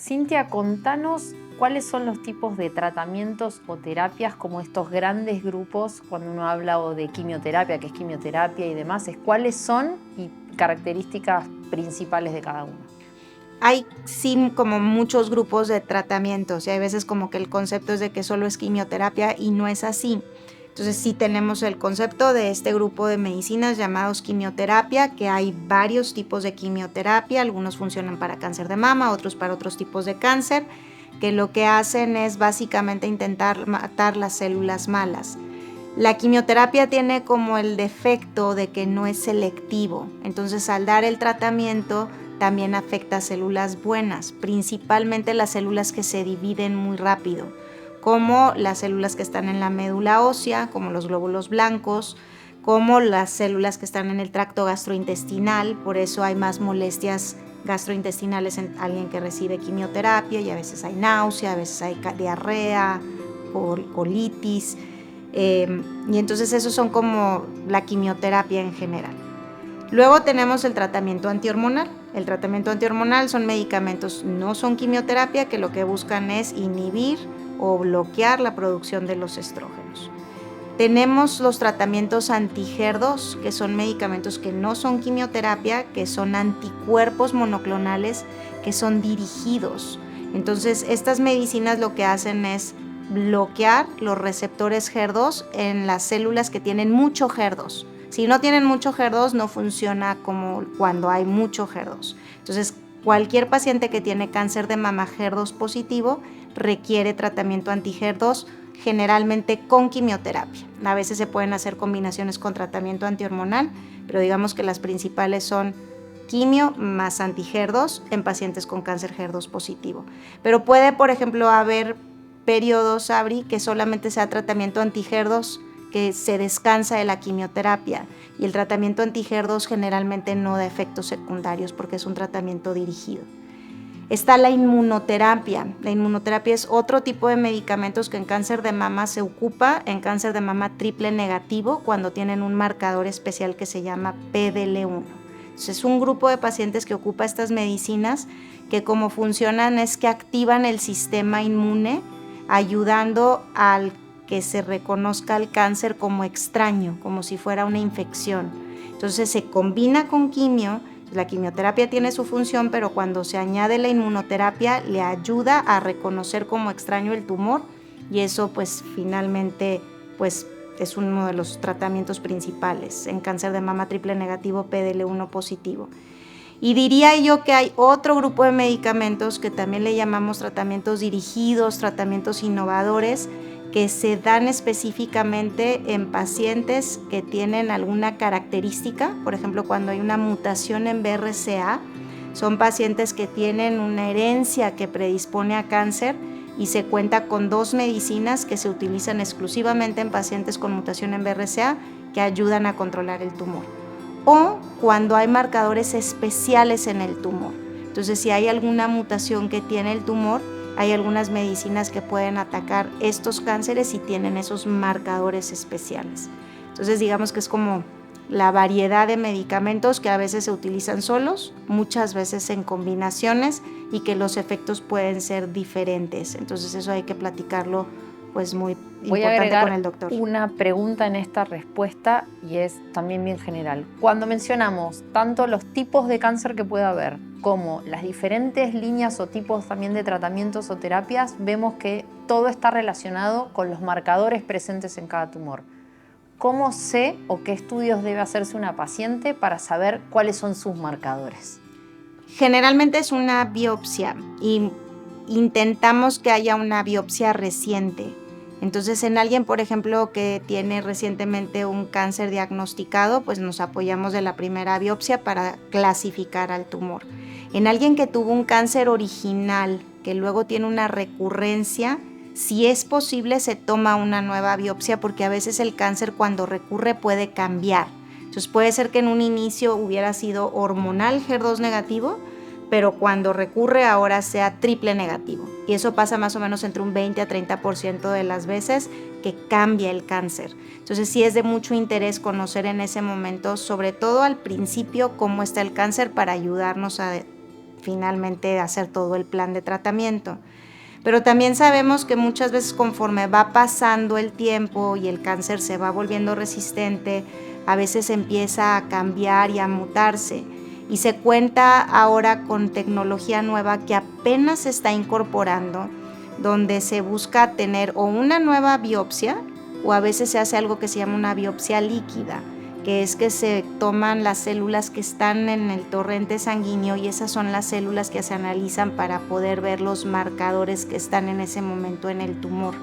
Cintia, contanos cuáles son los tipos de tratamientos o terapias como estos grandes grupos, cuando uno habla o de quimioterapia, que es quimioterapia y demás, cuáles son y características principales de cada uno. Hay sí como muchos grupos de tratamientos y hay veces como que el concepto es de que solo es quimioterapia y no es así. Entonces sí tenemos el concepto de este grupo de medicinas llamados quimioterapia, que hay varios tipos de quimioterapia, algunos funcionan para cáncer de mama, otros para otros tipos de cáncer, que lo que hacen es básicamente intentar matar las células malas. La quimioterapia tiene como el defecto de que no es selectivo, entonces al dar el tratamiento también afecta a células buenas, principalmente las células que se dividen muy rápido, como las células que están en la médula ósea, como los glóbulos blancos, como las células que están en el tracto gastrointestinal, por eso hay más molestias gastrointestinales en alguien que recibe quimioterapia y a veces hay náusea, a veces hay diarrea, colitis, y entonces esos son como la quimioterapia en general. Luego tenemos el tratamiento antihormonal. El tratamiento antihormonal son medicamentos, no son quimioterapia, que lo que buscan es inhibir o bloquear la producción de los estrógenos. Tenemos los tratamientos anti-HER2, que son medicamentos que no son quimioterapia, que son anticuerpos monoclonales, que son dirigidos. Entonces, estas medicinas lo que hacen es bloquear los receptores HER2 en las células que tienen mucho HER2. Si no tienen mucho HER2, no funciona como cuando hay mucho HER2. Entonces, cualquier paciente que tiene cáncer de mama HER2 positivo requiere tratamiento anti-HER2, generalmente con quimioterapia. A veces se pueden hacer combinaciones con tratamiento antihormonal, pero digamos que las principales son quimio más anti-HER2 en pacientes con cáncer HER2 positivo. Pero puede, por ejemplo, haber periodos, Abri, que solamente sea tratamiento anti-HER2, que se descansa de la quimioterapia, y el tratamiento anti-HER2 generalmente no da efectos secundarios porque es un tratamiento dirigido. Está la inmunoterapia. La inmunoterapia es otro tipo de medicamentos que en cáncer de mama se ocupa, en cáncer de mama triple negativo, cuando tienen un marcador especial que se llama PDL1. Entonces es un grupo de pacientes que ocupa estas medicinas que como funcionan es que activan el sistema inmune, ayudando al que se reconozca el cáncer como extraño, como si fuera una infección. Entonces se combina con quimio. La quimioterapia tiene su función, pero cuando se añade la inmunoterapia le ayuda a reconocer como extraño el tumor, y eso pues finalmente pues es uno de los tratamientos principales en cáncer de mama triple negativo PDL1 positivo. Y diría yo que hay otro grupo de medicamentos que también le llamamos tratamientos dirigidos, tratamientos innovadores, que se dan específicamente en pacientes que tienen alguna característica. Por ejemplo, cuando hay una mutación en BRCA, son pacientes que tienen una herencia que predispone a cáncer y se cuenta con 2 medicinas que se utilizan exclusivamente en pacientes con mutación en BRCA que ayudan a controlar el tumor. O cuando hay marcadores especiales en el tumor. Entonces, si hay alguna mutación que tiene el tumor, hay algunas medicinas que pueden atacar estos cánceres y tienen esos marcadores especiales. Entonces, digamos que es como la variedad de medicamentos que a veces se utilizan solos, muchas veces en combinaciones, y que los efectos pueden ser diferentes. Entonces, eso hay que platicarlo pues muy Voy a importante con agregar el doctor. una pregunta en esta respuesta y es también bien general. Cuando mencionamos tanto los tipos de cáncer que puede haber como las diferentes líneas o tipos también de tratamientos o terapias, vemos que todo está relacionado con los marcadores presentes en cada tumor. ¿Cómo sé o qué estudios debe hacerse una paciente para saber cuáles son sus marcadores? Generalmente es una biopsia y intentamos que haya una biopsia reciente. Entonces, en alguien, por ejemplo, que tiene recientemente un cáncer diagnosticado, pues nos apoyamos de la primera biopsia para clasificar al tumor. En alguien que tuvo un cáncer original, que luego tiene una recurrencia, si es posible se toma una nueva biopsia, porque a veces el cáncer cuando recurre puede cambiar. Entonces puede ser que en un inicio hubiera sido hormonal HER2 negativo, pero cuando recurre ahora sea triple negativo. Y eso pasa más o menos entre un 20 a 30% de las veces que cambia el cáncer. Entonces sí es de mucho interés conocer en ese momento, sobre todo al principio, cómo está el cáncer para ayudarnos a finalmente hacer todo el plan de tratamiento. Pero también sabemos que muchas veces conforme va pasando el tiempo y el cáncer se va volviendo resistente, a veces empieza a cambiar y a mutarse. Y se cuenta ahora con tecnología nueva que apenas se está incorporando, donde se busca tener o una nueva biopsia o a veces se hace algo que se llama una biopsia líquida, que es que se toman las células que están en el torrente sanguíneo y esas son las células que se analizan para poder ver los marcadores que están en ese momento en el tumor.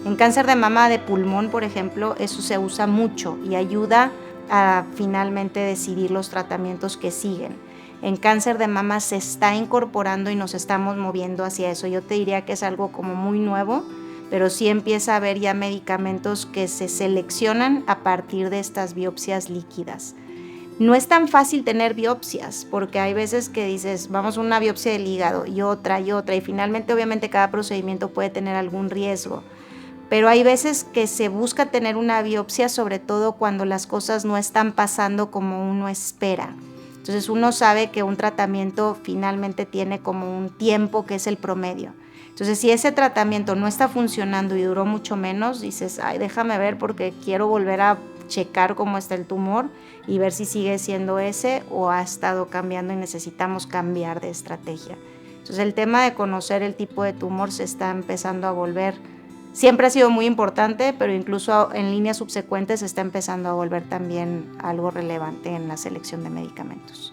En cáncer de mama de pulmón, por ejemplo, eso se usa mucho y ayuda a finalmente decidir los tratamientos que siguen. En cáncer de mama se está incorporando y nos estamos moviendo hacia eso. Yo te diría que es algo como muy nuevo, pero sí empieza a haber ya medicamentos que se seleccionan a partir de estas biopsias líquidas. No es tan fácil tener biopsias, porque hay veces que dices, vamos a una biopsia del hígado y otra, y finalmente obviamente cada procedimiento puede tener algún riesgo. Pero hay veces que se busca tener una biopsia, sobre todo cuando las cosas no están pasando como uno espera. Entonces uno sabe que un tratamiento finalmente tiene como un tiempo que es el promedio. Entonces si ese tratamiento no está funcionando y duró mucho menos, dices, ay, déjame ver porque quiero volver a checar cómo está el tumor y ver si sigue siendo ese o ha estado cambiando y necesitamos cambiar de estrategia. Entonces el tema de conocer el tipo de tumor se está empezando a volver. Siempre ha sido muy importante, pero incluso en líneas subsecuentes se está empezando a volver también algo relevante en la selección de medicamentos.